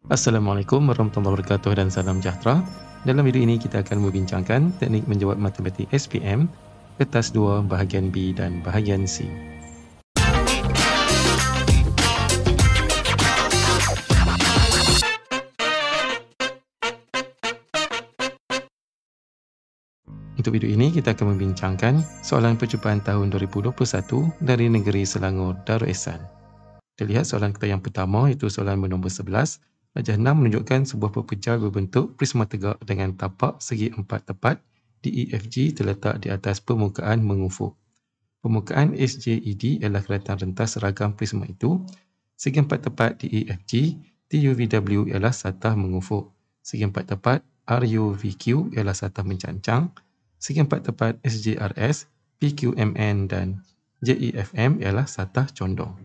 Assalamualaikum warahmatullahi wabarakatuh dan salam sejahtera. Dalam video ini kita akan membincangkan teknik menjawab matematik SPM, kertas 2 bahagian B dan bahagian C. Untuk video ini kita akan membincangkan soalan percubaan tahun 2021 dari negeri Selangor Darul Ehsan. Kita lihat soalan kita yang pertama, iaitu soalan bernombor 11. Rajah 6 menunjukkan sebuah pepejal berbentuk prisma tegak dengan tapak segi 4 tepat DEFG terletak di atas permukaan mengufuk. Permukaan SJED ialah kelihatan rentas seragam prisma itu. Segi 4 tepat DEFG, TUVW ialah satah mengufuk. Segi 4 tepat RUVQ ialah satah mencancang. Segi 4 tepat SJRS, PQMN dan JEFM ialah satah condong.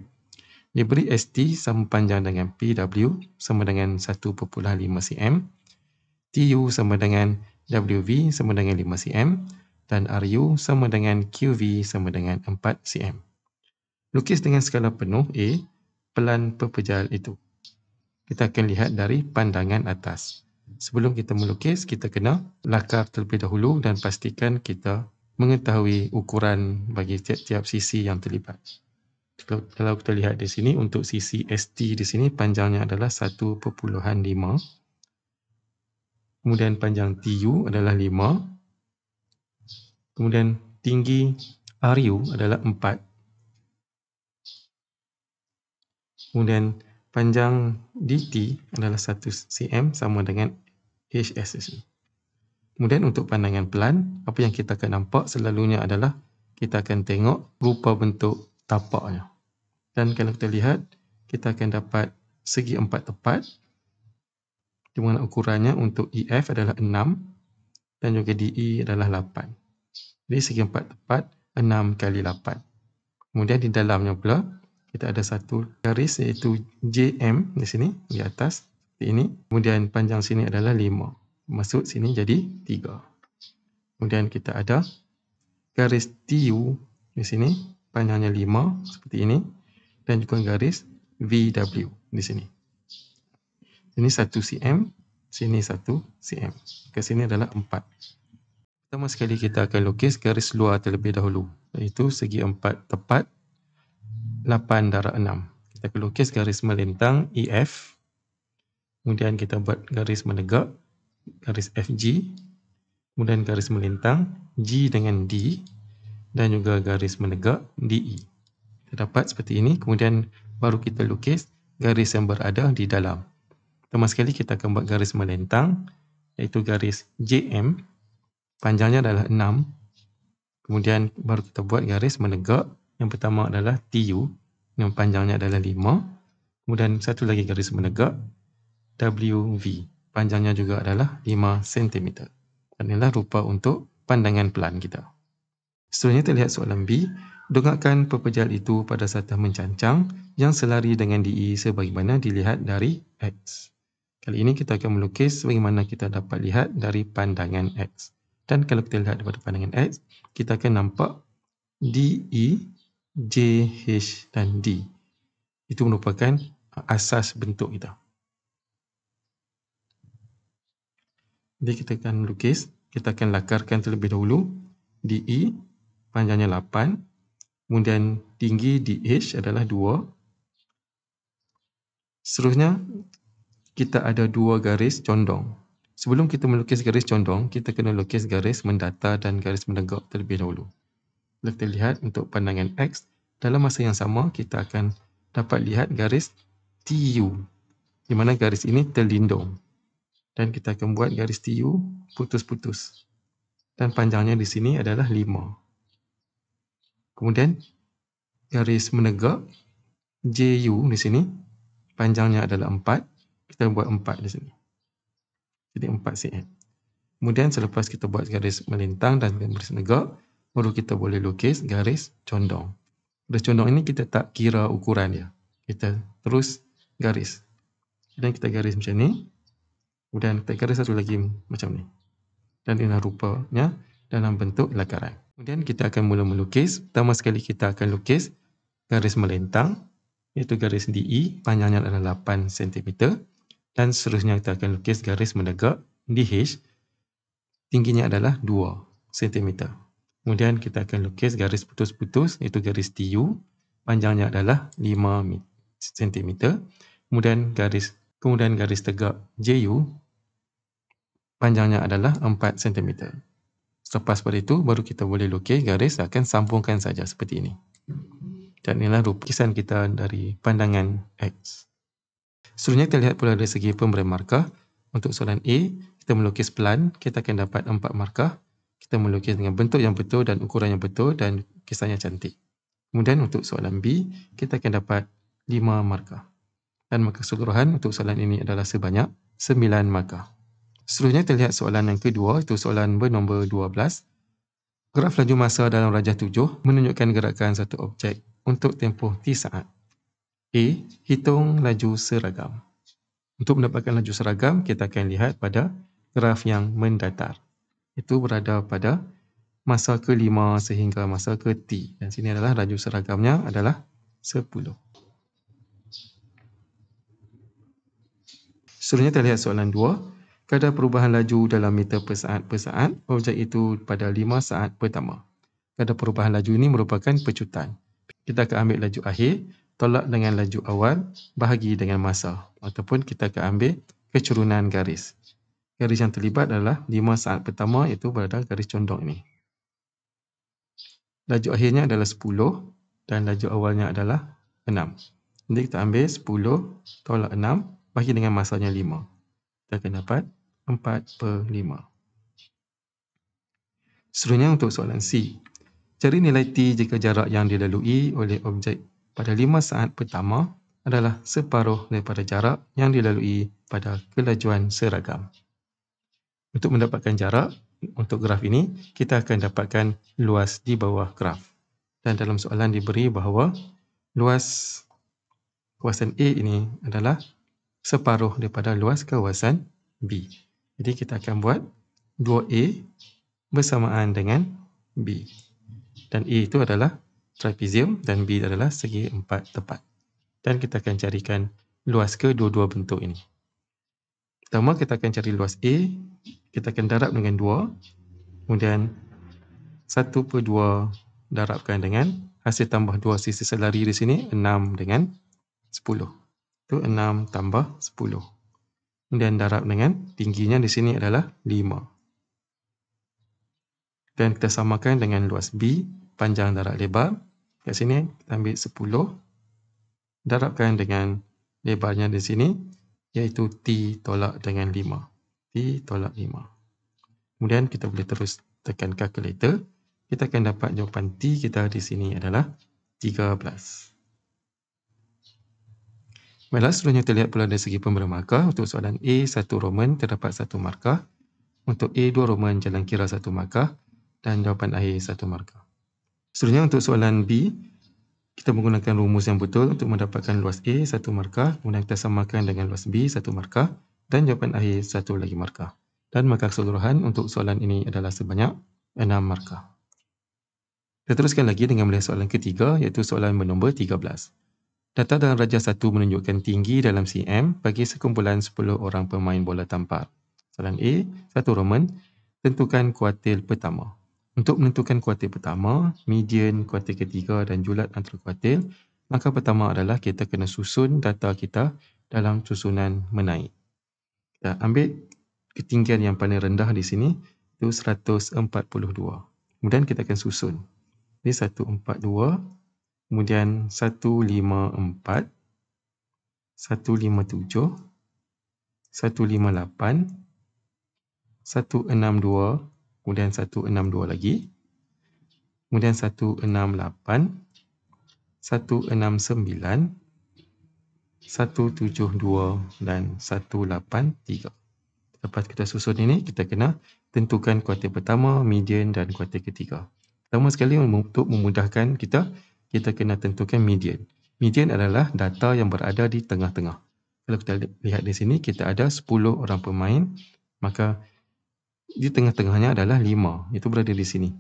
Diberi ST sama panjang dengan PW sama dengan 1.5 cm, TU sama dengan WV sama dengan 5 cm, dan RU sama dengan QV sama dengan 4 cm. Lukis dengan skala penuh A, pelan pepejal itu. Kita akan lihat dari pandangan atas. Sebelum kita melukis, kita kena lakar terlebih dahulu dan pastikan kita mengetahui ukuran bagi tiap-tiap sisi yang terlibat. Kalau kita lihat di sini, untuk sisi ST di sini panjangnya adalah 1.5. Kemudian panjang TU adalah 5. Kemudian tinggi RU adalah 4. Kemudian panjang DT adalah 1 cm sama dengan HS di sini. Kemudian untuk pandangan pelan, apa yang kita akan nampak selalunya adalah kita akan tengok rupa bentuk tapaknya. Dan kalau kita lihat, kita akan dapat segi 4 tepat, di mana ukurannya untuk EF adalah 6 dan juga DE adalah 8. Jadi segi 4 tepat 6 kali 8. Kemudian di dalamnya pula, kita ada satu garis iaitu JM di sini, di atas, seperti ini. Kemudian panjang sini adalah 5. Masuk sini jadi 3. Kemudian kita ada garis TU di sini, panjangnya 5, seperti ini. Dan juga garis VW di sini. Ini 1 cm, sini 1 cm. Ke sini adalah 4. Pertama sekali kita akan lukis garis luar terlebih dahulu, iaitu segi 4 tepat 8/6. Kita akan lukis garis melintang EF. Kemudian kita buat garis menegak, garis FG. Kemudian garis melintang G dengan D. Dan juga garis menegak DE. Dapat seperti ini, kemudian baru kita lukis garis yang berada di dalam. Pertama sekali kita akan buat garis melintang, iaitu garis JM, panjangnya adalah 6. Kemudian baru kita buat garis menegak, yang pertama adalah TU, yang panjangnya adalah 5. Kemudian satu lagi garis menegak, WV, panjangnya juga adalah 5 cm. Dan inilah rupa untuk pandangan pelan kita. Seterusnya terlihat soalan B. Dongakkan pepejal itu pada satah mencancang yang selari dengan DE sebagaimana dilihat dari X. Kali ini kita akan melukis sebagaimana kita dapat lihat dari pandangan X. Dan kalau kita lihat daripada pandangan X, kita akan nampak DE, JH dan D. Itu merupakan asas bentuk kita. Jadi kita akan melukis, kita akan lakarkan terlebih dahulu DE, panjangnya 8. Kemudian tinggi DH adalah 2. Seterusnya, kita ada 2 garis condong. Sebelum kita melukis garis condong, kita kena lukis garis mendata dan garis menegak terlebih dahulu. Kalau kita lihat untuk pandangan X, dalam masa yang sama, kita akan dapat lihat garis TU, di mana garis ini terlindung. Dan kita akan buat garis TU putus-putus. Dan panjangnya di sini adalah 5. Kemudian garis menegak JU di sini, panjangnya adalah 4. Kita buat 4 di sini. Jadi 4 cm. Kemudian selepas kita buat garis melintang dan garis menegak, baru kita boleh lukis garis condong. Garis condong ini kita tak kira ukuran dia. Kita terus garis. Dan kita garis macam ni. Kemudian kita garis satu lagi macam ni. Dan inilah rupanya dalam bentuk lakaran. Kemudian kita akan mula melukis. Pertama sekali kita akan lukis garis melintang, iaitu garis DE, panjangnya adalah 8 cm. Dan seterusnya kita akan lukis garis menegak DH, tingginya adalah 2 cm. Kemudian kita akan lukis garis putus-putus, iaitu garis TU, panjangnya adalah 5 cm. Kemudian garis tegak JU, panjangnya adalah 4 cm. Selepas pada itu, baru kita boleh lukis garis, akan sambungkan saja seperti ini. Dan inilah lukisan kita dari pandangan X. Seterusnya kita lihat pula dari segi pemberian markah. Untuk soalan A, kita melukis pelan, kita akan dapat 4 markah. Kita melukis dengan bentuk yang betul dan ukuran yang betul dan lukisannya cantik. Kemudian untuk soalan B, kita akan dapat 5 markah. Dan markah keseluruhan untuk soalan ini adalah sebanyak 9 markah. Seterusnya kita lihat soalan yang kedua, itu soalan bernombor 12. Graf laju masa dalam rajah 7 menunjukkan gerakan satu objek untuk tempoh T saat. A. Hitung laju seragam. Untuk mendapatkan laju seragam, kita akan lihat pada graf yang mendatar. Itu berada pada masa ke-5 sehingga masa ke-T. Dan sini adalah laju seragamnya adalah 10. Seterusnya kita lihat soalan 2. Kadar perubahan laju dalam meter per saat objek itu pada 5 saat pertama. Kadar perubahan laju ini merupakan pecutan. Kita akan ambil laju akhir, tolak dengan laju awal, bahagi dengan masa. Ataupun kita akan ambil kecurunan garis. Garis yang terlibat adalah 5 saat pertama, iaitu berada garis condong ini. Laju akhirnya adalah 10 dan laju awalnya adalah 6. Jadi kita ambil 10 tolak 6, bahagi dengan masanya 5. Kita akan dapat 4/5. Seterusnya untuk soalan C. Cari nilai T jika jarak yang dilalui oleh objek pada 5 saat pertama adalah separuh daripada jarak yang dilalui pada kelajuan seragam. Untuk mendapatkan jarak untuk graf ini, kita akan dapatkan luas di bawah graf. Dan dalam soalan diberi bahawa luas kawasan A ini adalah separuh daripada luas kawasan B. Jadi kita akan buat 2A bersamaan dengan B. Dan A itu adalah trapezium dan B adalah segi empat tepat. Dan kita akan carikan luas kedua-dua bentuk ini. Pertama kita akan cari luas A, kita akan darab dengan 2, kemudian 1/2 darabkan dengan hasil tambah 2 sisi selari di sini 6 dengan 10. Itu 6 tambah 10. Kemudian darab dengan tingginya di sini adalah 5. Dan kita samakan dengan luas B, panjang darab lebar. Kat sini kita ambil 10, darabkan dengan lebarnya di sini, iaitu T tolak dengan 5. T tolak 5. Kemudian kita boleh terus tekan kalkulator. Kita akan dapat jawapan T kita di sini adalah 13. Baiklah, seterusnya kita lihat pula dari segi pemberian markah. Untuk soalan A, 1 Roman terdapat 1 markah. Untuk A, 2 Roman jalan kira 1 markah. Dan jawapan akhir 1 markah. Seterusnya untuk soalan B, kita menggunakan rumus yang betul untuk mendapatkan luas A 1 markah, kemudian kita samakan dengan luas B 1 markah dan jawapan akhir 1 lagi markah. Dan markah keseluruhan untuk soalan ini adalah sebanyak 6 markah. Kita teruskan lagi dengan melihat soalan ketiga, iaitu soalan bernombor 13. Data dalam rajah 1 menunjukkan tinggi dalam cm bagi sekumpulan 10 orang pemain bola tampar. Soalan A, 1 Roman, tentukan kuartil pertama. Untuk menentukan kuartil pertama, median, kuartil ketiga dan julat antara kuartil, langkah pertama adalah kita kena susun data kita dalam susunan menaik. Kita ambil ketinggian yang paling rendah di sini, itu 142. Kemudian kita akan susun. Ini 142, kemudian 154, 157, 158, 162, kemudian 162 lagi, kemudian 168, 169, 172 dan 183. Lepas kita susun ini, kita kena tentukan kuartil pertama, median dan kuartil ketiga. Pertama sekali untuk memudahkan kita kena tentukan median. Median adalah data yang berada di tengah-tengah. Kalau kita lihat di sini, kita ada 10 orang pemain, maka di tengah-tengahnya adalah 5. Itu berada di sini.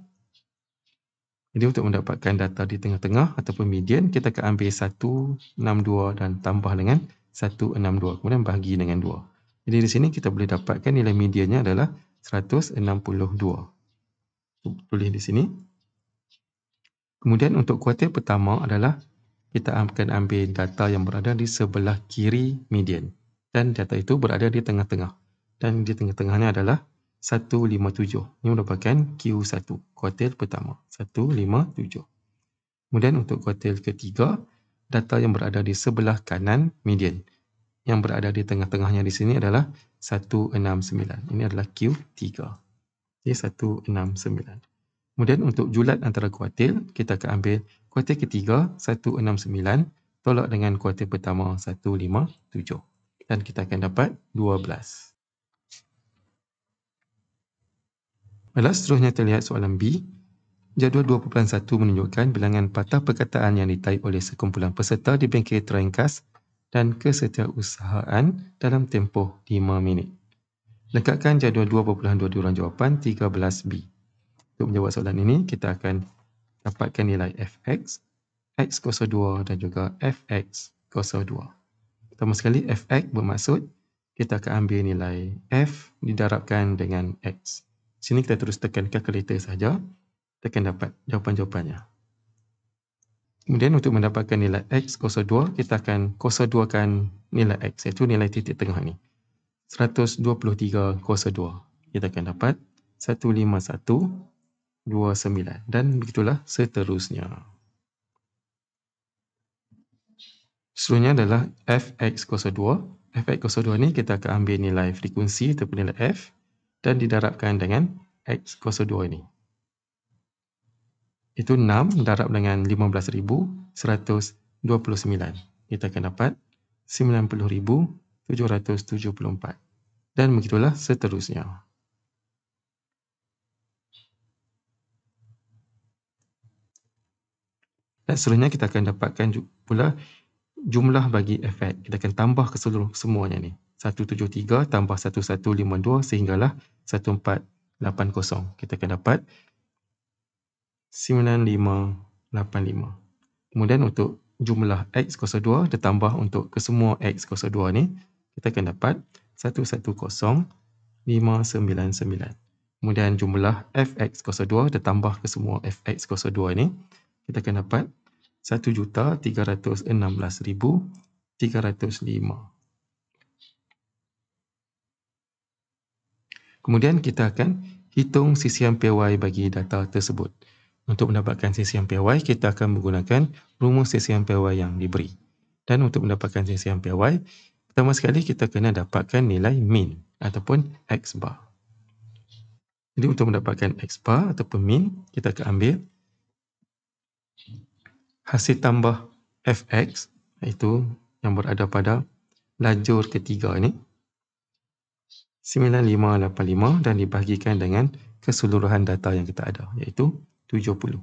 Jadi untuk mendapatkan data di tengah-tengah ataupun median, kita akan ambil 162 dan tambah dengan 162. Kemudian bahagi dengan 2. Jadi di sini kita boleh dapatkan nilai mediannya adalah 162. Tulis di sini. Kemudian untuk kuartil pertama adalah kita akan ambil data yang berada di sebelah kiri median. Dan data itu berada di tengah-tengah. Dan di tengah-tengahnya adalah 157. Ini merupakan Q1, kuartil pertama. 157. Kemudian untuk kuartil ketiga, data yang berada di sebelah kanan median. Yang berada di tengah-tengahnya di sini adalah 169. Ini adalah Q3. Jadi 169. Kemudian untuk julat antara kuartil, kita akan ambil kuartil ketiga 169 tolak dengan kuartil pertama 157. Dan kita akan dapat 12. Baiklah, seterusnya terlihat soalan B. Jadual 2.1 menunjukkan bilangan patah perkataan yang ditaip oleh sekumpulan peserta di bengkel teringkas dan kesetiausahaan dalam tempoh 5 minit. Lengkapkan jadual 2.2 diurang jawapan 13B. Untuk menjawab soalan ini, kita akan dapatkan nilai fx, x02 dan juga fx02. Pertama sekali, fx bermaksud kita akan ambil nilai f didarabkan dengan x. Sini kita terus tekan kalkulator saja, kita akan dapat jawapan-jawapannya. Kemudian untuk mendapatkan nilai x02, kita akan kosa-duakan nilai x, iaitu nilai titik tengah ni. 123 kosa 2. Kita akan dapat 15129 dan begitulah seterusnya. Seterusnya adalah fx kosa 2. Fx kosa 2 ni kita akan ambil nilai frekuensi ataupun nilai f dan didarabkan dengan x kosa 2 ini. Itu 6 darab dengan 15,129. Kita akan dapat 90,774. Dan begitulah seterusnya. Dan seterusnya kita akan dapatkan pula jumlah bagi efek. Kita akan tambah ke seluruh semuanya ni. 173 tambah 1152 sehinggalah 1480. Kita akan dapat 9585. Kemudian untuk jumlah x kuasa 2 ditambah untuk kesemua x kuasa 2 ni, kita akan dapat 110599. Kemudian jumlah fx kuasa 2 ditambah kesemua fx kuasa 2 ni, kita akan dapat 1,316,305. Kemudian kita akan hitung sisian PY bagi data tersebut. Untuk mendapatkan sisian PY, kita akan menggunakan rumus sisian PY yang diberi. Dan untuk mendapatkan sisian PY, pertama sekali kita kena dapatkan nilai min ataupun X bar. Jadi untuk mendapatkan X bar ataupun min, kita akan ambil hasil tambah Fx, iaitu yang berada pada lajur ketiga ini, 9585 dan dibahagikan dengan keseluruhan data yang kita ada, iaitu 70.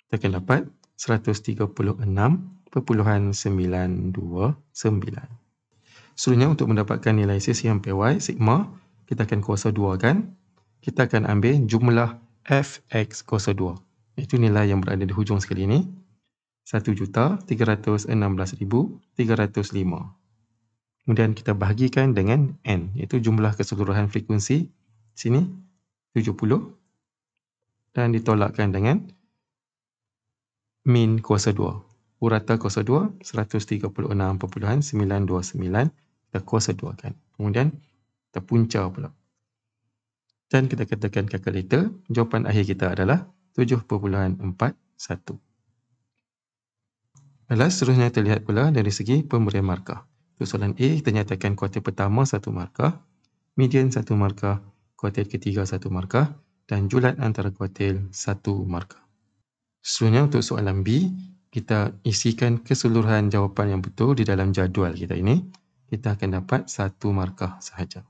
Kita akan dapat 136.929. Seterusnya untuk mendapatkan nilai sisian PY, sigma, kita akan kuasa 2 kan. Kita akan ambil jumlah Fx kuasa 2. Itu nilai yang berada di hujung sekali ini. 1,316,305. Kemudian kita bahagikan dengan N, iaitu jumlah keseluruhan frekuensi. Sini 70. Dan ditolakkan dengan min kuasa 2. Purata kuasa 2, 136.929. Kita kuasa 2 kan. Kemudian kita punca pula. Dan kita katakan kalkulator, jawapan akhir kita adalah 7.41. Baiklah, seterusnya terlihat pula dari segi pemberian markah. Untuk soalan A, kita nyatakan kuartil pertama 1 markah, median 1 markah, kuartil ketiga 1 markah dan julat antara kuartil 1 markah. Seterusnya untuk soalan B, kita isikan keseluruhan jawapan yang betul di dalam jadual kita ini. Kita akan dapat 1 markah sahaja.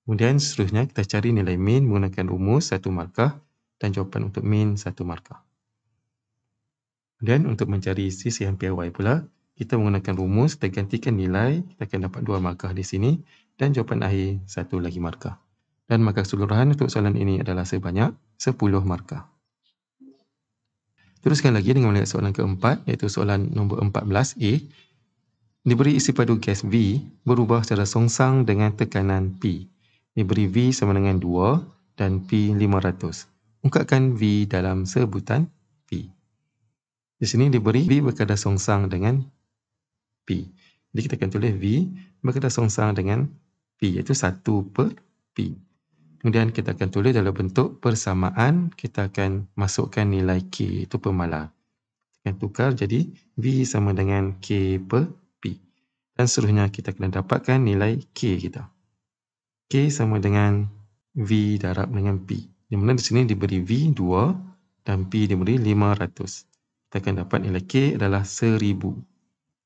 Kemudian seterusnya kita cari nilai min menggunakan rumus 1 markah dan jawapan untuk min 1 markah. Dan untuk mencari sisian PY pula, kita menggunakan rumus, kita gantikan nilai, kita akan dapat 2 markah di sini dan jawapan akhir 1 lagi markah. Dan markah keseluruhan untuk soalan ini adalah sebanyak 10 markah. Teruskan lagi dengan melihat soalan keempat, iaitu soalan nombor 14A. Diberi isi padu gas V berubah secara songsang dengan tekanan P. Diberi V sama dengan 2 dan P 500. Ungkapkan V dalam sebutan P. Di sini diberi V berkadar songsang dengan P. Jadi kita akan tulis V berkadar songsang dengan P, iaitu 1 per P. Kemudian kita akan tulis dalam bentuk persamaan, kita akan masukkan nilai K, itu pemalar. Akan tukar jadi V sama dengan K per P. Dan seterusnya kita akan dapatkan nilai K kita. K sama dengan V darab dengan P. Di mana di sini diberi V 2 dan P diberi 500. Kita akan dapat nilai K adalah 1000.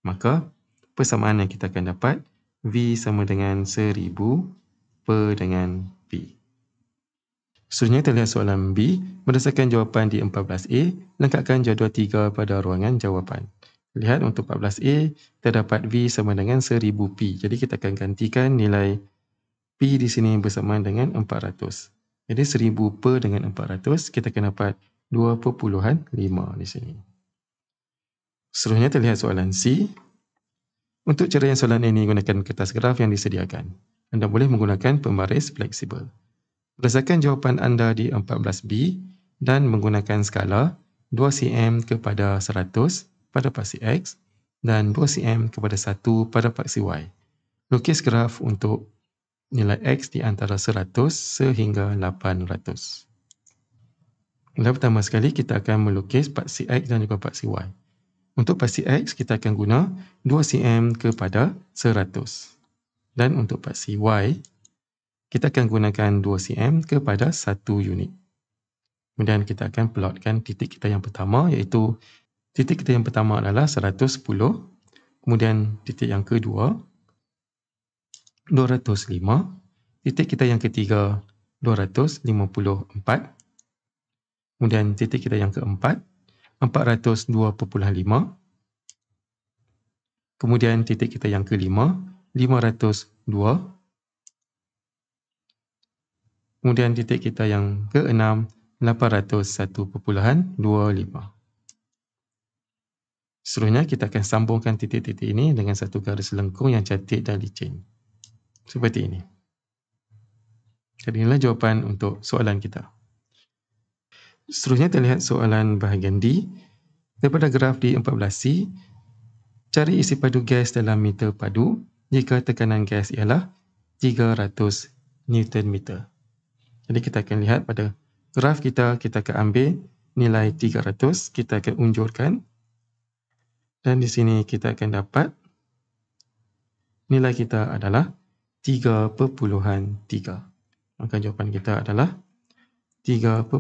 Maka persamaan yang kita akan dapat V sama dengan 1000 per dengan P. Seterusnya kita lihat soalan B. Berdasarkan jawapan di 14A, lengkapkan jadual 3 pada ruangan jawapan. Lihat untuk 14A, kita dapat V sama dengan 1000P. Jadi kita akan gantikan nilai P di sini bersamaan dengan 400. Jadi 1000 per dengan 400, kita akan dapat 2.5 di sini. Seterusnya kita lihat soalan C. Untuk cara yang soalan ini gunakan kertas graf yang disediakan. Anda boleh menggunakan pembaris fleksibel. Berdasarkan jawapan anda di 14B dan menggunakan skala 2 cm kepada 100 pada paksi X dan 2 cm kepada 1 pada paksi Y. Lukis graf untuk nilai X di antara 100 sehingga 800. Mula pertama sekali kita akan melukis paksi X dan juga paksi Y. Untuk paksi X kita akan guna 2 cm kepada 100. Dan untuk paksi Y kita akan gunakan 2 cm kepada 1 unit. Kemudian kita akan plotkan titik kita yang pertama, iaitu titik kita yang pertama adalah 110. Kemudian titik yang kedua 205. Titik kita yang ketiga 254. Kemudian titik kita yang keempat 402.5. Kemudian titik kita yang kelima 502. Kemudian titik kita yang ke-6, 801.25. Seterusnya kita akan sambungkan titik-titik ini dengan satu garis lengkung yang cantik dan licin. Seperti ini. Jadi inilah jawapan untuk soalan kita. Seterusnya kita lihat soalan bahagian D. Daripada graf di 14C, cari isi padu gas dalam meter padu jika tekanan gas ialah 300 Nm. Jadi kita akan lihat pada graf kita akan ambil nilai 300, kita akan unjurkan. Dan di sini kita akan dapat nilai kita adalah 3.3. Maka jawapan kita adalah 3.3.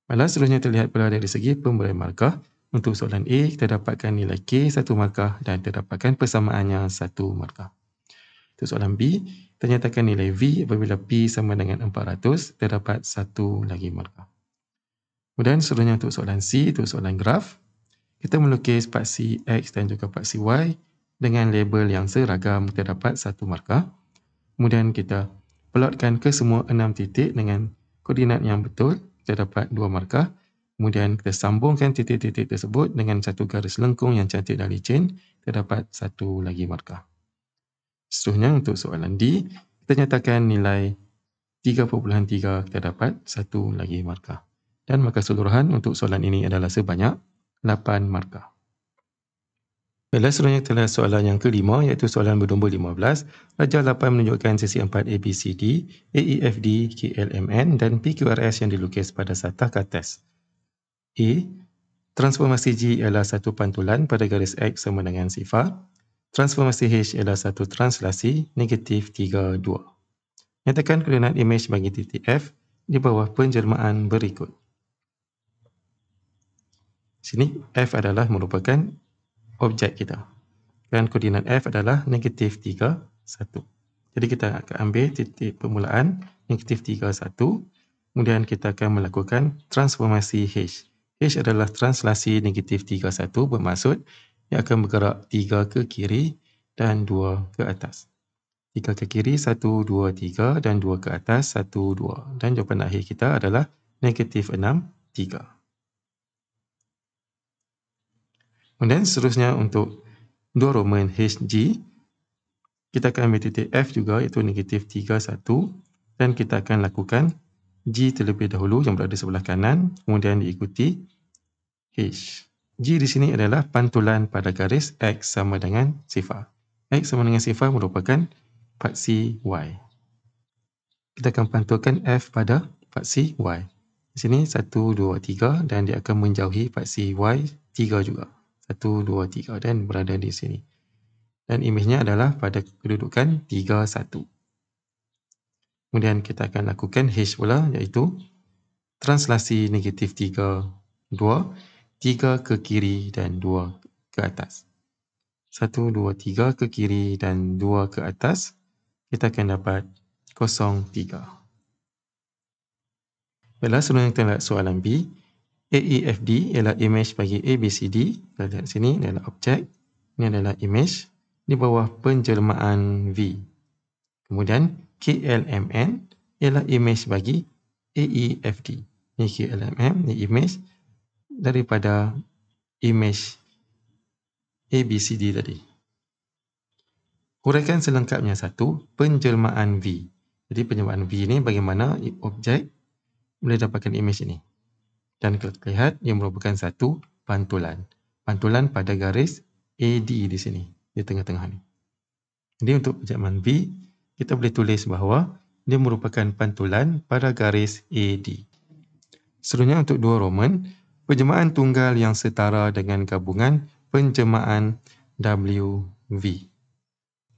Baiklah, seterusnya kita lihat pula dari segi pemberian markah. Untuk soalan A, kita dapatkan nilai K 1 markah dan kita dapatkan persamaannya 1 markah. Untuk soalan B, kita nyatakan nilai V apabila P sama dengan 400, terdapat 1 lagi markah. Kemudian seterusnya untuk soalan C, untuk soalan graf, kita melukis paksi X dan juga paksi Y dengan label yang seragam, kita dapat 1 markah. Kemudian kita plotkan ke semua 6 titik dengan koordinat yang betul, kita dapat 2 markah. Kemudian kita sambungkan titik-titik tersebut dengan satu garis lengkung yang cantik dan licin, kita dapat 1 lagi markah. Seterusnya untuk soalan D, kita nyatakan nilai 3.3, kita dapat 1 lagi markah. Dan markah keseluruhan untuk soalan ini adalah sebanyak 8 markah. Baiklah, seterusnya kita lihat soalan yang kelima, iaitu soalan bernombor 15. Rajah 8 menunjukkan sisi 4 ABCD, AEFD, KLMN dan PQRS yang dilukis pada satah kertas. A. Transformasi G ialah satu pantulan pada garis X sama dengan sifar. Transformasi H ialah satu translasi negatif 3, 2. Nyatakan koordinat imej bagi titik F di bawah penjelmaan berikut. Sini F adalah merupakan objek kita. Dan koordinat F adalah negatif 3, 1. Jadi kita akan ambil titik permulaan negatif 3, 1. Kemudian kita akan melakukan transformasi H. H adalah translasi negatif 3, 1 bermaksud ia akan bergerak 3 ke kiri dan 2 ke atas. 3 ke kiri, 1, 2, 3 dan 2 ke atas, 1, 2. Dan jawapan akhir kita adalah negatif 6, 3. Kemudian seterusnya untuk dua Roman HG, kita akan ambil titik F juga, iaitu negatif 3, 1, dan kita akan lakukan G terlebih dahulu yang berada sebelah kanan, kemudian diikuti H. G di sini adalah pantulan pada garis X sama dengan sifar. X sama dengan sifar merupakan paksi Y. Kita akan pantulkan F pada paksi Y. Di sini 1, 2, 3 dan dia akan menjauhi paksi Y 3 juga. 1, 2, 3 dan berada di sini. Dan imejnya adalah pada kedudukan 3, 1. Kemudian kita akan lakukan H pula, iaitu translasi negatif 3, 2, 3 ke kiri dan 2 ke atas. 1, 2, 3 ke kiri dan 2 ke atas, kita akan dapat 0, 3. Baiklah, sebelum kita lihat soalan B, AEFD ialah imej bagi ABCD. Kita lihat sini, ini adalah objek, ini adalah imej di bawah penjelmaan V. Kemudian KLMN ialah imej bagi AEFD. Ini KLMN, ini imej daripada imej ABCD tadi. Huraikan selengkapnya. 1. Penjelmaan V. Jadi penjelmaan V ini bagaimana objek boleh dapatkan imej ini. Dan kalau kita lihat, ia merupakan satu pantulan. Pantulan pada garis AD di sini, di tengah-tengah ni. Jadi untuk penjelmaan V, kita boleh tulis bahawa dia merupakan pantulan pada garis AD. Seterusnya untuk dua Roman, penjelmaan tunggal yang setara dengan gabungan penjelmaan WV.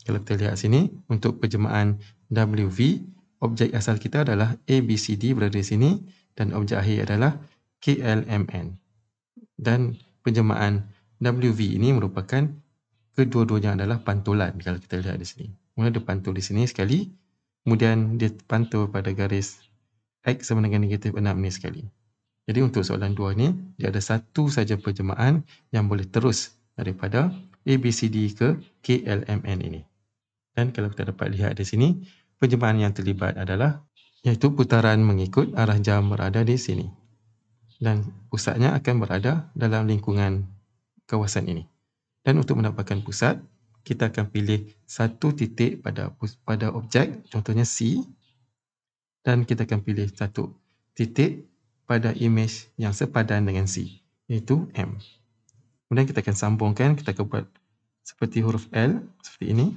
Kalau kita lihat sini, untuk penjelmaan WV, objek asal kita adalah ABCD berada di sini dan objek akhir adalah KLMN. Dan penjelmaan WV ini merupakan kedua-duanya adalah pantulan kalau kita lihat di sini. Kemudian dia pantul di sini sekali, kemudian dia pantul pada garis X sama dengan negatif 6 ni sekali. Jadi untuk soalan 2 ni, dia ada satu saja penjelmaan yang boleh terus daripada ABCD ke KLMN ini. Dan kalau kita dapat lihat di sini, penjelmaan yang terlibat adalah iaitu putaran mengikut arah jam berada di sini. Dan pusatnya akan berada dalam lingkungan kawasan ini. Dan untuk mendapatkan pusat, kita akan pilih satu titik pada objek, contohnya C. Dan kita akan pilih satu titik pada imej yang sepadan dengan C, iaitu M. Kemudian kita akan sambungkan, kita akan buat seperti huruf L, seperti ini.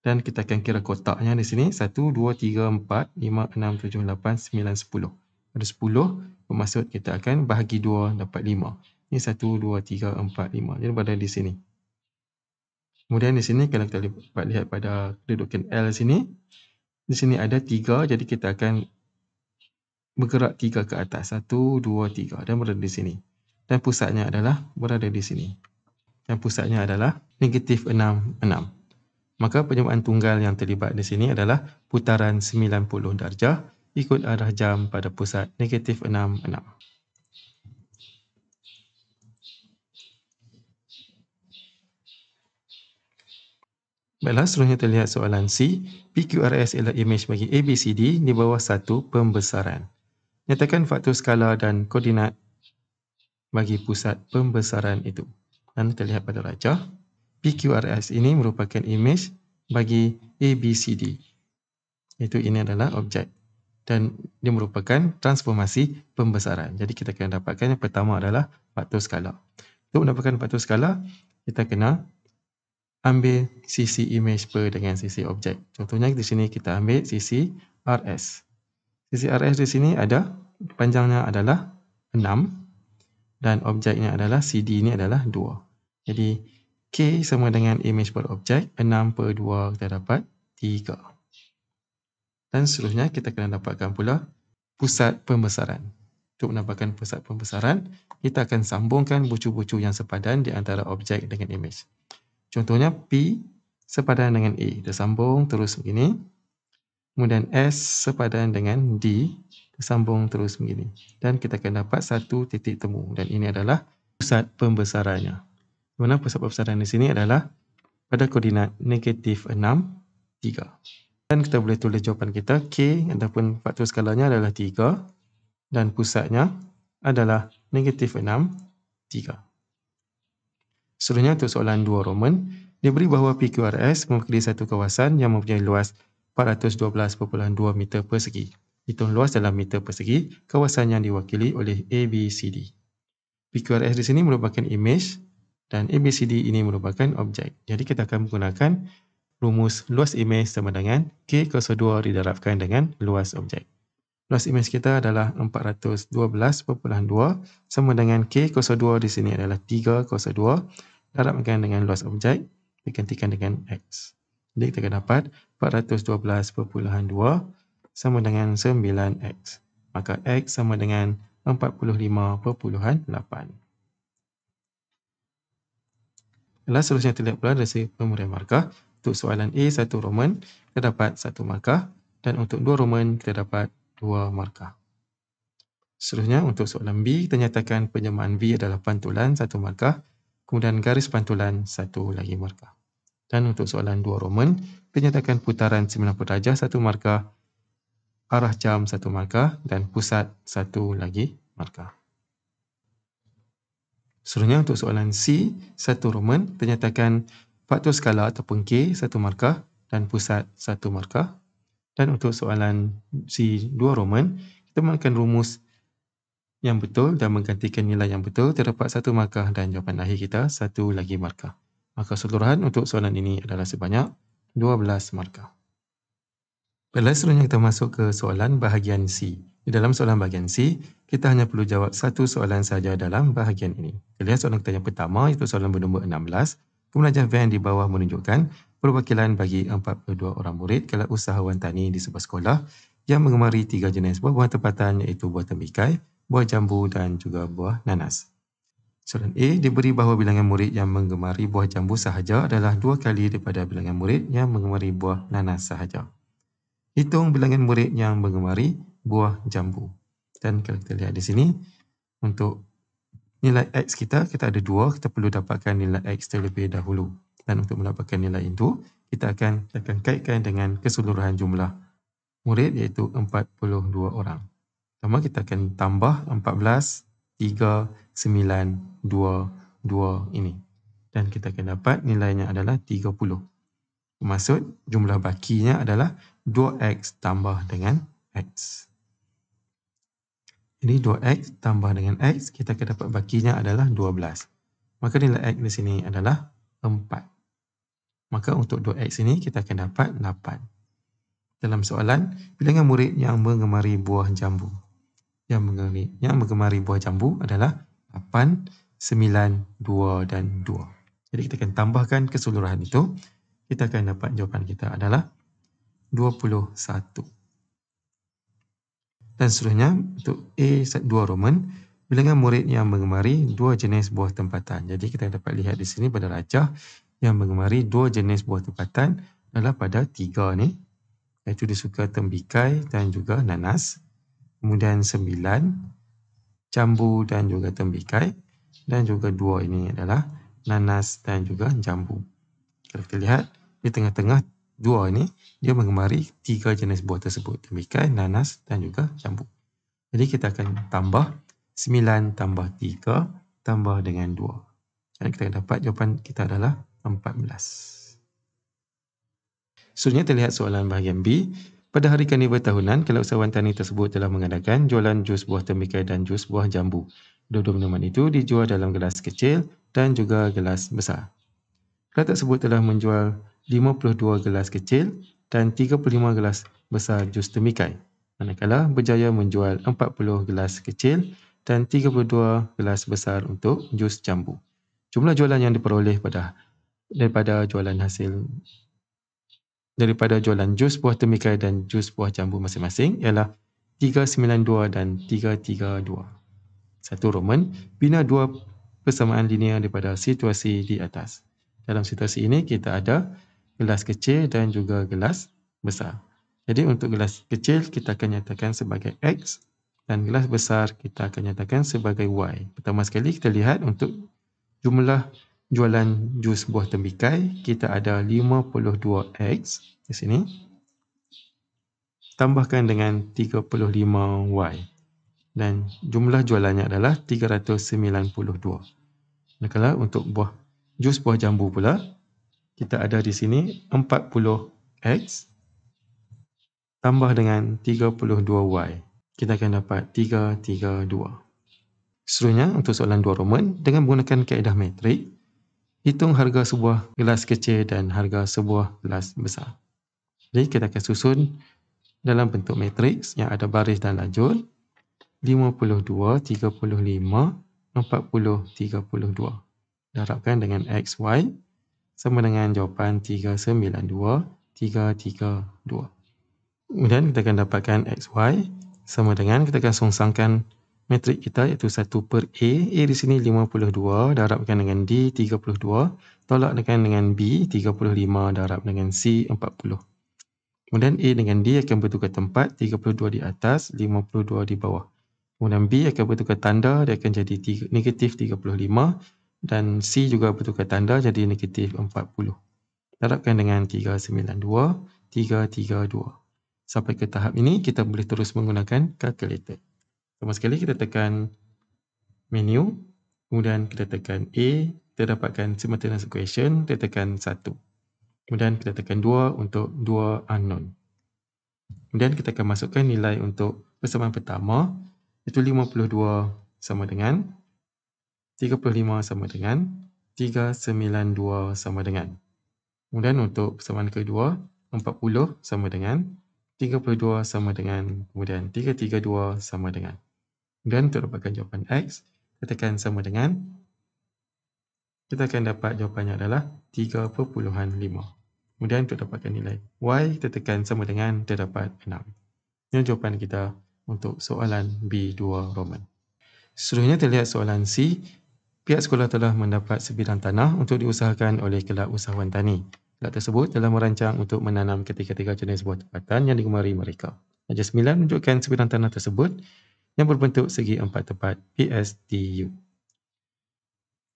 Dan kita akan kira kotaknya di sini, 1, 2, 3, 4, 5, 6, 7, 8, 9, 10. Ada 10, bermaksud kita akan bahagi 2 dapat 5. Ini 1, 2, 3, 4, 5. Jadi berada di sini. Kemudian di sini kalau kita lihat pada kedudukan L sini, di sini ada 3, jadi kita akan bergerak 3 ke atas. 1, 2, 3 dan berada di sini. Dan pusatnya adalah berada di sini. Dan pusatnya adalah negatif 6, 6. Maka penjelmaan tunggal yang terlibat di sini adalah putaran 90 darjah ikut arah jam pada pusat negatif 6, 6. Baiklah, seterusnya terlihat soalan C. PQRS ialah imej bagi ABCD di bawah satu pembesaran. Nyatakan faktor skala dan koordinat bagi pusat pembesaran itu. Dan terlihat pada rajah, PQRS ini merupakan imej bagi ABCD. Iaitu ini adalah objek. Dan dia merupakan transformasi pembesaran. Jadi kita akan dapatkan yang pertama adalah faktor skala. Untuk mendapatkan faktor skala, kita kena ambil sisi imej per dengan sisi objek. Contohnya di sini kita ambil sisi RS. Sisi RS di sini ada, panjangnya adalah 6 dan objeknya adalah CD ini adalah 2. Jadi K sama dengan imej per objek, 6 per 2 kita dapat 3. Dan seterusnya kita kena dapatkan pula pusat pembesaran. Untuk mendapatkan pusat pembesaran, kita akan sambungkan bucu-bucu yang sepadan di antara objek dengan imej. Contohnya P sepadan dengan A, kita sambung terus begini. Kemudian S sepadan dengan D, sambung terus begini. Dan kita akan dapat satu titik temu dan ini adalah pusat pembesarannya. Di mana pusat pembesaran di sini adalah pada koordinat negatif 6, 3. Dan kita boleh tulis jawapan kita, K ataupun faktor skalanya adalah 3 dan pusatnya adalah negatif 6, 3. Seterusnya untuk soalan 2 Roman, diberi bahawa PQRS mewakili satu kawasan yang mempunyai luas 412.2 meter persegi. Hitung luas dalam meter persegi kawasan yang diwakili oleh ABCD. PQRS di sini merupakan image dan ABCD ini merupakan objek. Jadi kita akan menggunakan rumus luas imej sama dengan K02 didarabkan dengan luas objek. Luas imej kita adalah 412.2 sama dengan K02 di sini adalah 302 darabkan dengan luas objek digantikan dengan X. Jadi kita akan dapat 412.2 sama dengan 9X. Maka X sama dengan 45.8. Kelas seterusnya terlihat pula dari segi pemberian markah. Untuk soalan A 1 Roman, kita dapat 1 markah dan untuk 2 Roman, kita dapat 2 markah. Seterusnya untuk soalan B, kita nyatakan penyamaan V adalah pantulan 1 markah, kemudian garis pantulan 1 lagi markah. Dan untuk soalan 2 Roman, kita nyatakan putaran 90 darjah 1 markah, arah jam 1 markah dan pusat 1 lagi markah. Seterusnya untuk soalan C 1 Roman, kita nyatakan faktor skala ataupun K 1 markah dan pusat 1 markah. Dan untuk soalan C 2 Roman, kita menggunakan rumus yang betul dan menggantikan nilai yang betul, terdapat 1 markah dan jawapan akhir kita 1 lagi markah. Maka keseluruhan untuk soalan ini adalah sebanyak 12 markah. Baiklah, seterusnya kita masuk ke soalan bahagian C. Di dalam soalan bahagian C, kita hanya perlu jawab satu soalan saja dalam bahagian ini. Kita lihat soalan kita yang pertama, iaitu soalan bernombor 16. Kemudian van di bawah menunjukkan perwakilan bagi 42 orang murid kelas usahawan tani di sebuah sekolah yang mengemari 3 jenis buah-buahan tempatan, iaitu buah tembikai, buah jambu dan juga buah nanas. Soalan A, diberi bahawa bilangan murid yang mengemari buah jambu sahaja adalah 2 kali daripada bilangan murid yang mengemari buah nanas sahaja. Hitung bilangan murid yang mengemari buah jambu. Dan kalau kita lihat di sini, untuk nilai X kita ada 2, kita perlu dapatkan nilai X terlebih dahulu. Dan untuk mendapatkan nilai itu, kita akan kaitkan dengan keseluruhan jumlah murid, iaitu 42 orang. Pertama, kita akan tambah 14, 3, 9, 2, 2 ini. Dan kita akan dapat nilainya adalah 30. Maksud jumlah bakinya adalah 2X tambah dengan X. Jadi 2X tambah dengan X, kita akan dapat bakinya adalah 12. Maka nilai X di sini adalah 4. Maka untuk 2X ini kita akan dapat 8. Dalam soalan, bilangan murid yang mengemari buah jambu. Yang mengemari buah jambu adalah 8, 9, 2 dan 2. Jadi kita akan tambahkan keseluruhan itu. Kita akan dapat jawapan kita adalah 21. Dan seterusnya untuk A2 Roman, bilangan murid yang mengemari 2 jenis buah tempatan. Jadi kita dapat lihat di sini pada rajah yang mengemari 2 jenis buah tempatan adalah pada 3 ni, iaitu dia suka tembikai dan juga nanas. Kemudian 9, jambu dan juga tembikai. Dan juga 2 ini adalah nanas dan juga jambu. Kalau kita lihat di tengah-tengah 2 ini, dia mengemari 3 jenis buah tersebut, tembikai, nanas dan juga jambu. Jadi kita akan tambah 9 tambah 3 tambah dengan 2. Jadi kita dapat jawapan kita adalah 14. Seterusnya terlihat soalan bahagian B. Pada hari karnival tahunan, kelas usahawan tani tersebut telah mengadakan jualan jus buah tembikai dan jus buah jambu. Dua-dua minuman itu dijual dalam gelas kecil dan juga gelas besar. Kelas tersebut telah menjual 52 gelas kecil dan 35 gelas besar jus tembikai, manakala berjaya menjual 40 gelas kecil dan 32 gelas besar untuk jus jambu. Jumlah jualan yang diperoleh daripada jualan jus buah tembikai dan jus buah jambu masing-masing ialah 392 dan 332. 1 Roman, bina 2 persamaan linear daripada situasi di atas. Dalam situasi ini kita ada gelas kecil dan juga gelas besar. Jadi untuk gelas kecil kita akan nyatakan sebagai X dan gelas besar kita akan nyatakan sebagai Y. Pertama sekali kita lihat untuk jumlah jualan jus buah tembikai, kita ada 52X di sini. Tambahkan dengan 35Y. Dan jumlah jualannya adalah 392. Manakala untuk buah jus buah jambu pula, kita ada di sini 40X tambah dengan 32Y. Kita akan dapat 332. Seterusnya, untuk soalan 2 Roman, dengan menggunakan kaedah metrik, hitung harga sebuah gelas kecil dan harga sebuah gelas besar. Jadi, kita akan susun dalam bentuk matriks yang ada baris dan lajur, 52, 35, 40, 32. Darabkan dengan X, Y, sama dengan jawapan 392, 332. Kemudian kita akan dapatkan XY sama dengan, kita akan songsangkan metrik kita iaitu 1 per A. A di sini 52 darabkan dengan D 32, tolak dengan B 35 darab dengan C 40. Kemudian A dengan D akan bertukar tempat, 32 di atas, 52 di bawah. Kemudian B akan bertukar tanda, dia akan jadi negatif 35 dan C juga bertukar tanda jadi negatif 40. Darabkan dengan 392, 332. Sampai ke tahap ini, kita boleh terus menggunakan kalkulator. Pertama sekali, kita tekan menu, kemudian kita tekan A, kita dapatkan simultaneous equation, kita tekan 1. Kemudian kita tekan 2 untuk 2 unknown. Kemudian kita akan masukkan nilai untuk persamaan pertama, iaitu 52 sama dengan 35 sama dengan 392 sama dengan. Kemudian untuk persamaan kedua, 40 sama dengan 32 sama dengan, kemudian 332 sama dengan. Kemudian untuk dapatkan jawapan X, kita tekan sama dengan, kita akan dapat jawapannya adalah 3.5. Kemudian untuk dapatkan nilai Y, kita tekan sama dengan, kita dapat 6. Ini jawapan kita untuk soalan B2 Roman. Seterusnya terlihat soalan C. Pihak sekolah telah mendapat sebidang tanah untuk diusahakan oleh Kelab Usahawan Tani. Kelab tersebut telah merancang untuk menanam ketiga-tiga jenis buah tempatan yang digemari mereka. Darjah 9 menunjukkan sebidang tanah tersebut yang berbentuk segi empat tepat PSTU.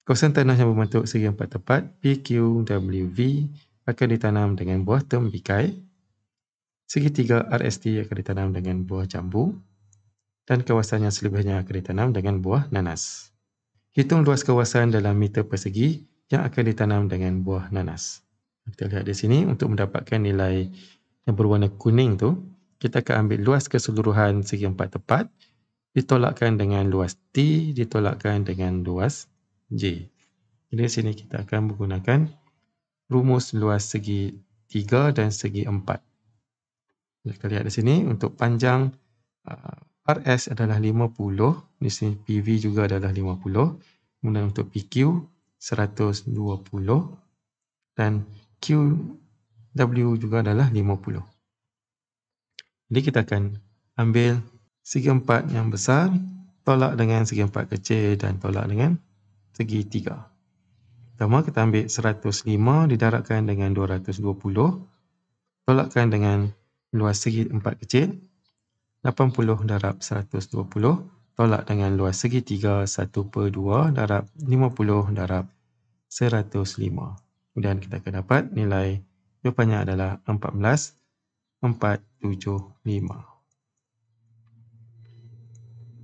Kawasan tanah yang berbentuk segi empat tepat PQWV akan ditanam dengan buah tembikai. Segitiga RST akan ditanam dengan buah jambu. Dan kawasan yang selebihnya akan ditanam dengan buah nanas. Hitung luas kawasan dalam meter persegi yang akan ditanam dengan buah nanas. Kita lihat di sini, untuk mendapatkan nilai yang berwarna kuning tu, kita akan ambil luas keseluruhan segi empat tepat, ditolakkan dengan luas T, ditolakkan dengan luas J. Jadi di sini kita akan menggunakan rumus luas segi 3 dan segi 4. Kita lihat di sini, untuk panjang RS adalah 50, di sini PV juga adalah 50, kemudian untuk PQ 120 dan QW juga adalah 50. Jadi kita akan ambil segi empat yang besar, tolak dengan segi empat kecil dan tolak dengan segi 3. Pertama kita ambil 105 didarabkan dengan 220, tolakkan dengan luas segi empat kecil, 80 darab 120, tolak dengan luas segi 3, 1/2 darab 50 darab 105. Kemudian kita akan dapat nilai jawapannya adalah 14,475.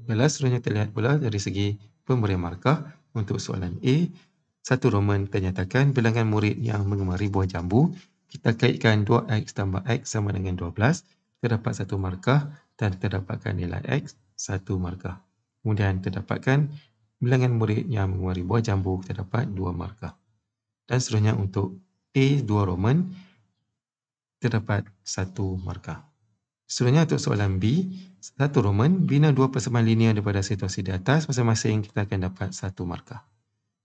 Baiklah, seterusnya terlihat pula dari segi pemberian markah untuk soalan A. 1 Roman ternyatakan bilangan murid yang mengemari buah jambu. Kita kaitkan 2X tambah X sama dengan 12. Terdapat 1 markah dan terdapatkan nilai X 1 markah. Kemudian terdapatkan bilangan murid yang mengemari buah jambu, terdapat 2 markah. Dan seterusnya untuk A2 Roman terdapat 1 markah. Seterusnya untuk soalan B, 1 Roman, bina 2 persamaan linear daripada situasi di atas, masing-masing kita akan dapat 1 markah.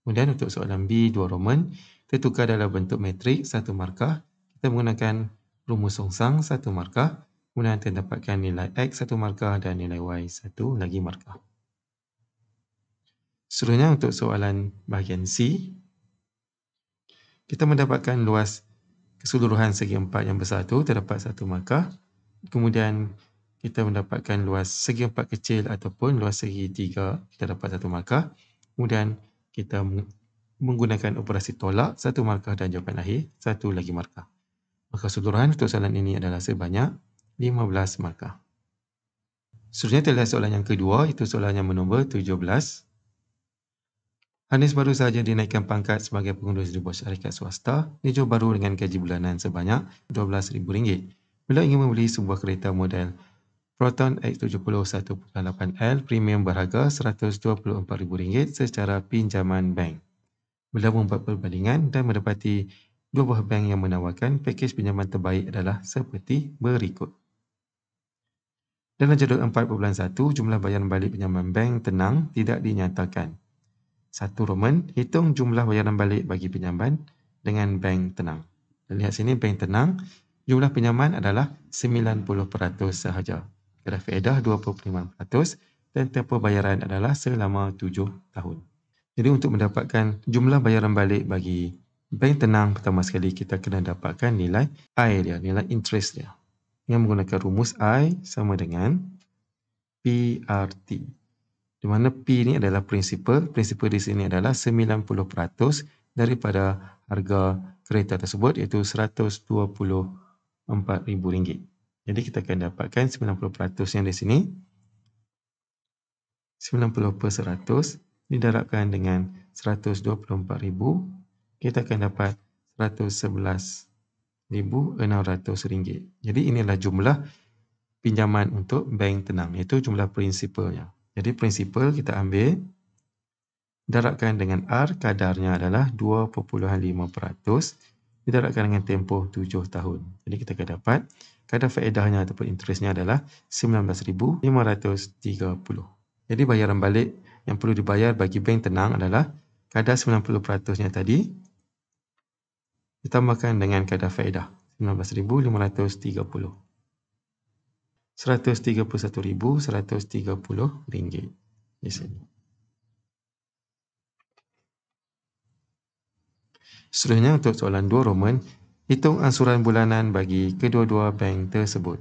Kemudian untuk soalan B2 Roman, tertukar dalam bentuk matrik 1 markah, kita menggunakan rumus songsang 1 markah, kemudian terdapatkan nilai X 1 markah dan nilai Y 1 lagi markah. Seterusnya untuk soalan bahagian C, kita mendapatkan luas keseluruhan segi empat yang besar itu terdapat 1 markah. Kemudian kita mendapatkan luas segi empat kecil ataupun luas segi 3, kita dapat 1 markah. Kemudian kita menggunakan operasi tolak 1 markah dan jawapan akhir 1 lagi markah. Maka keseluruhan untuk soalan ini adalah sebanyak 15 markah. Seterusnya terlihat soalan yang kedua, itu soalan yang bernombor 17. Hanis baru saja dinaikkan pangkat sebagai pengurus di sebuah syarikat swasta, dia baru dengan gaji bulanan sebanyak RM12,000. Beliau ingin membeli sebuah kereta model Proton X70 1.8L premium berharga RM124,000 secara pinjaman bank. Beliau membuat perbandingan dan mendapati dua buah bank yang menawarkan pakej pinjaman terbaik adalah seperti berikut. Dalam jadual 4.1, jumlah bayaran balik pinjaman bank tenang tidak dinyatakan. 1 Roman, hitung jumlah bayaran balik bagi pinjaman dengan bank tenang. Lihat sini, bank tenang, jumlah pinjaman adalah 90% sahaja. Kadar faedah 25% dan tempoh bayaran adalah selama 7 tahun. Jadi untuk mendapatkan jumlah bayaran balik bagi bank tenang, pertama sekali kita kena dapatkan nilai I dia, nilai interest dia. Yang menggunakan rumus I sama dengan PRT. Di mana P ni adalah prinsipal. Prinsipal di sini adalah 90% daripada harga kereta tersebut, iaitu RM124,000. Jadi kita akan dapatkan 90% yang di sini. 90% didarabkan dengan RM124,000, kita akan dapat RM111,600. Jadi inilah jumlah pinjaman untuk bank tenang, iaitu jumlah prinsipalnya. Jadi prinsipal kita ambil, darabkan dengan R, kadarnya adalah 2.5%, didarabkan dengan tempoh 7 tahun. Jadi kita akan dapat kadar faedahnya ataupun interestnya adalah RM19,530. Jadi bayaran balik yang perlu dibayar bagi bank tenang adalah kadar 90%-nya tadi, ditambahkan dengan kadar faedah RM19,530. RM131,130 di sini. Seterusnya untuk soalan 2 Roman, hitung angsuran bulanan bagi kedua-dua bank tersebut.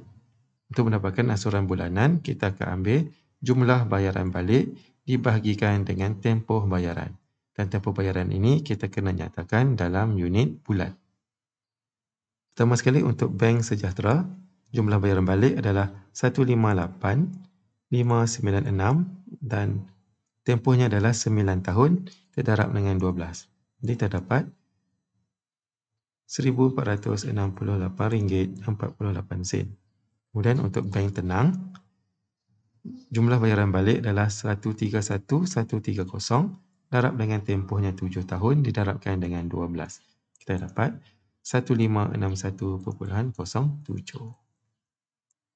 Untuk mendapatkan angsuran bulanan, kita akan ambil jumlah bayaran balik dibahagikan dengan tempoh bayaran. Dan tempoh bayaran ini kita kena nyatakan dalam unit bulan. Pertama sekali untuk Bank Sejahtera, jumlah bayaran balik adalah 158,596 dan tempohnya adalah 9 tahun terdarab dengan 12. Jadi terdapat RM1,468,48. Kemudian untuk Bank Tenang, jumlah bayaran balik adalah 131,130 darab dengan tempohnya 7 tahun didarabkan dengan 12. Kita dapat 1,561,07.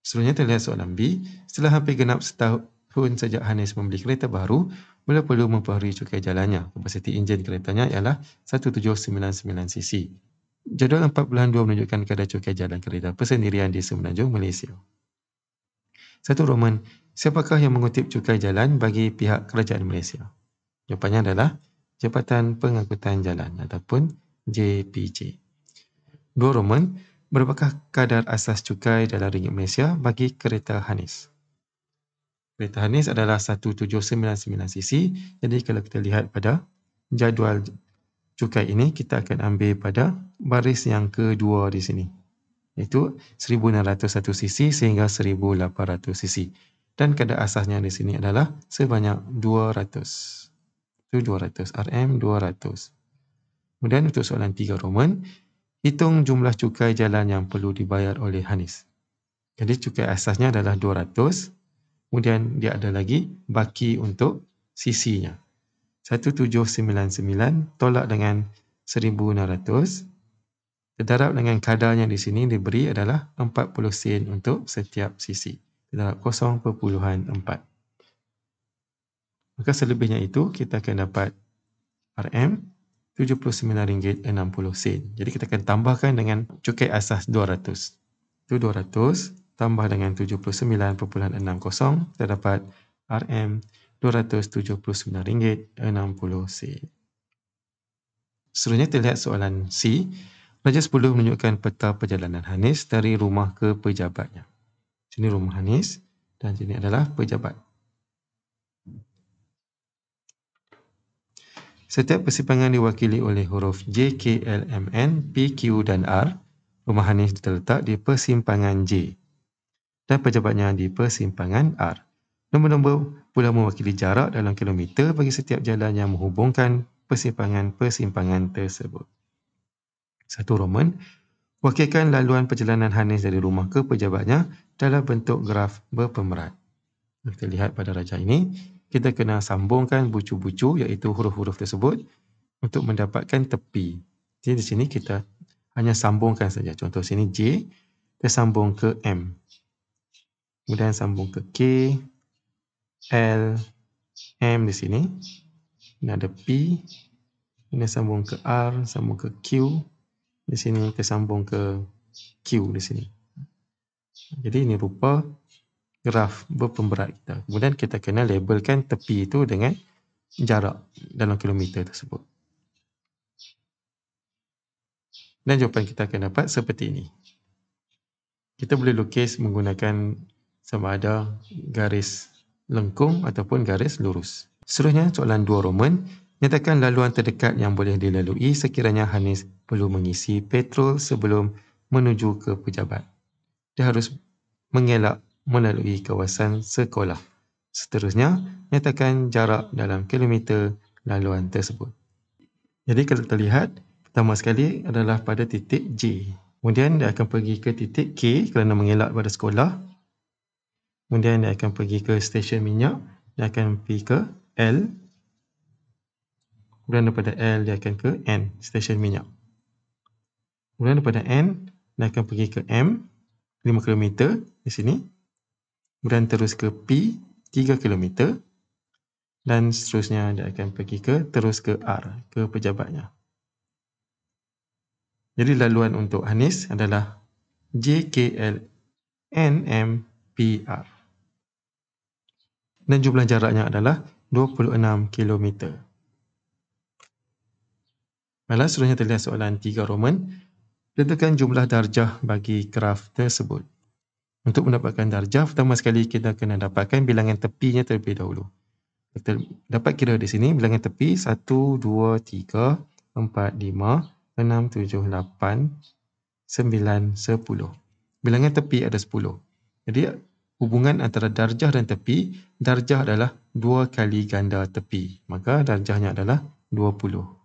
Seterusnya kita lihat soalan B. Setelah hampir genap setahun sejak Hanis membeli kereta baru, beliau perlu mempengaruhi cukai jalannya. Kapasiti enjin keretanya ialah 1799cc. Jadual 4.2 menunjukkan kadar cukai jalan kereta persendirian di Semenanjung, Malaysia. 1 Roman, siapakah yang mengutip cukai jalan bagi pihak kerajaan Malaysia? Jawapannya adalah Jabatan Pengangkutan Jalan ataupun JPJ. 2 Roman, berapakah kadar asas cukai dalam ringgit Malaysia bagi kereta Hanis? Kereta Hanis adalah 1799cc. Jadi kalau kita lihat pada jadual cukai ini, kita akan ambil pada baris yang kedua di sini, iaitu 1601cc sehingga 1800cc. Dan kadar asasnya di sini adalah sebanyak 200. Itu 200, RM 200. Kemudian untuk soalan 3 Roman, hitung jumlah cukai jalan yang perlu dibayar oleh Hanis. Jadi cukai asasnya adalah 200. Kemudian dia ada lagi baki untuk CC-nya. 1799 tolak dengan 1600. Terdarab dengan kadarnya di sini diberi adalah 40 sen untuk setiap CC. Terdarab 0.4. Maka selebihnya itu kita akan dapat RM RM79.60. Jadi kita akan tambahkan dengan cukai asas 200. Itu 200 tambah dengan 79.60, kita dapat RM RM279.60. Seterusnya kita lihat soalan C. Pelajar 10 menunjukkan peta perjalanan Hanis dari rumah ke pejabatnya. Sini rumah Hanis dan sini adalah pejabat. Setiap persimpangan diwakili oleh huruf J, K, L, M, N, P, Q dan R. Rumah Hanis terletak di persimpangan J dan pejabatnya di persimpangan R. Nombor-nombor pula mewakili jarak dalam kilometer bagi setiap jalan yang menghubungkan persimpangan-persimpangan tersebut. 1 Roman, wakilkan laluan perjalanan Hanis dari rumah ke pejabatnya dalam bentuk graf berpemerat. Kita lihat pada rajah ini, kita kena sambungkan bucu-bucu iaitu huruf-huruf tersebut untuk mendapatkan tepi. Jadi di sini kita hanya sambungkan saja. Contoh sini J, kita sambung ke M. Kemudian sambung ke K, L, M di sini. Ini ada P. Ini sambung ke R, sambung ke Q. Di sini kita sambung ke Q di sini. Jadi ini rupa graf berpemberat kita. Kemudian kita kena labelkan tepi itu dengan jarak dalam kilometer tersebut. Dan jawapan kita akan dapat seperti ini. Kita boleh lukis menggunakan sama ada garis lengkung ataupun garis lurus. Seterusnya, soalan 2 Roman. Nyatakan laluan terdekat yang boleh dilalui sekiranya Hanis perlu mengisi petrol sebelum menuju ke pejabat. Dia harus mengelak melalui kawasan sekolah. Seterusnya, nyatakan jarak dalam kilometer laluan tersebut. Jadi kalau kita lihat, pertama sekali adalah pada titik J. Kemudian dia akan pergi ke titik K kerana mengelak pada sekolah. Kemudian dia akan pergi ke stesen minyak. Dia akan pergi ke L. Kemudian daripada L dia akan ke N, stesen minyak. Kemudian daripada N, dia akan pergi ke M, 5 km di sini. Kemudian terus ke P, 3 km. Dan seterusnya dia akan pergi terus ke R, ke pejabatnya. Jadi laluan untuk Hanis adalah JKLNMPR. Dan jumlah jaraknya adalah 26 km. Baiklah, seterusnya terlihat soalan 3 Roman. Tentukan jumlah darjah bagi graf tersebut. Untuk mendapatkan darjah, pertama sekali kita kena dapatkan bilangan tepinya terlebih dahulu. Kita dapat kira di sini bilangan tepi 1, 2, 3, 4, 5, 6, 7, 8, 9, 10. Bilangan tepi ada 10. Jadi hubungan antara darjah dan tepi, darjah adalah 2 kali ganda tepi. Maka darjahnya adalah 20.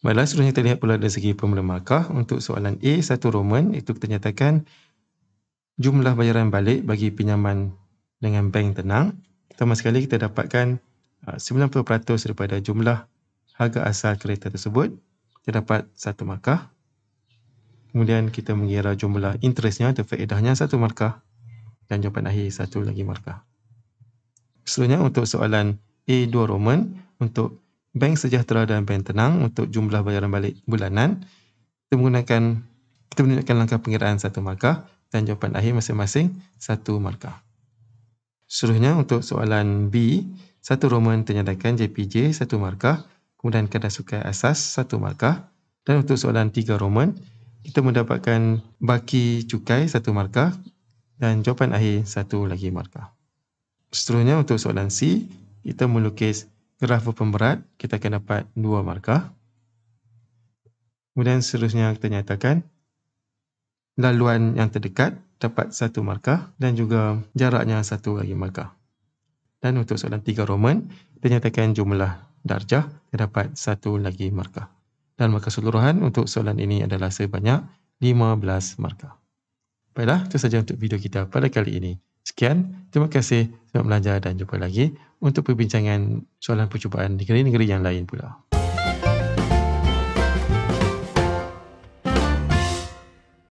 Baiklah, seterusnya kita lihat pula dari segi pemberian markah. Untuk soalan A, 1 Roman, itu kita nyatakan jumlah bayaran balik bagi pinjaman dengan bank tenang. Pertama sekali kita dapatkan 90% daripada jumlah harga asal kereta tersebut. Kita dapat 1 markah. Kemudian kita mengira jumlah interestnya atau faedahnya 1 markah. Dan jawapan akhir 1 lagi markah. Seterusnya untuk soalan A2 Roman, untuk bank sejahtera dan bank tenang, untuk jumlah bayaran balik bulanan, kita menunjukkan langkah pengiraan 1 markah dan jawapan akhir masing-masing 1 markah. Seterusnya untuk soalan B, 1 Roman ternyatakan JPJ 1 markah, kemudian kadar sukai asas 1 markah. Dan untuk soalan 3 Roman, kita mendapatkan baki cukai 1 markah dan jawapan akhir 1 lagi markah. Seterusnya untuk soalan C, kita melukis graf berpemberat, kita akan dapat 2 markah. Kemudian seterusnya kita nyatakan laluan yang terdekat dapat 1 markah dan juga jaraknya 1 lagi markah. Dan untuk soalan 3 Roman, kita nyatakan jumlah darjah terdapat 1 lagi markah. Dan markah keseluruhan untuk soalan ini adalah sebanyak 15 markah. Baiklah, itu sahaja untuk video kita pada kali ini. Sekian, terima kasih, selamat belajar dan jumpa lagi untuk perbincangan soalan percubaan di negeri-negeri yang lain pula.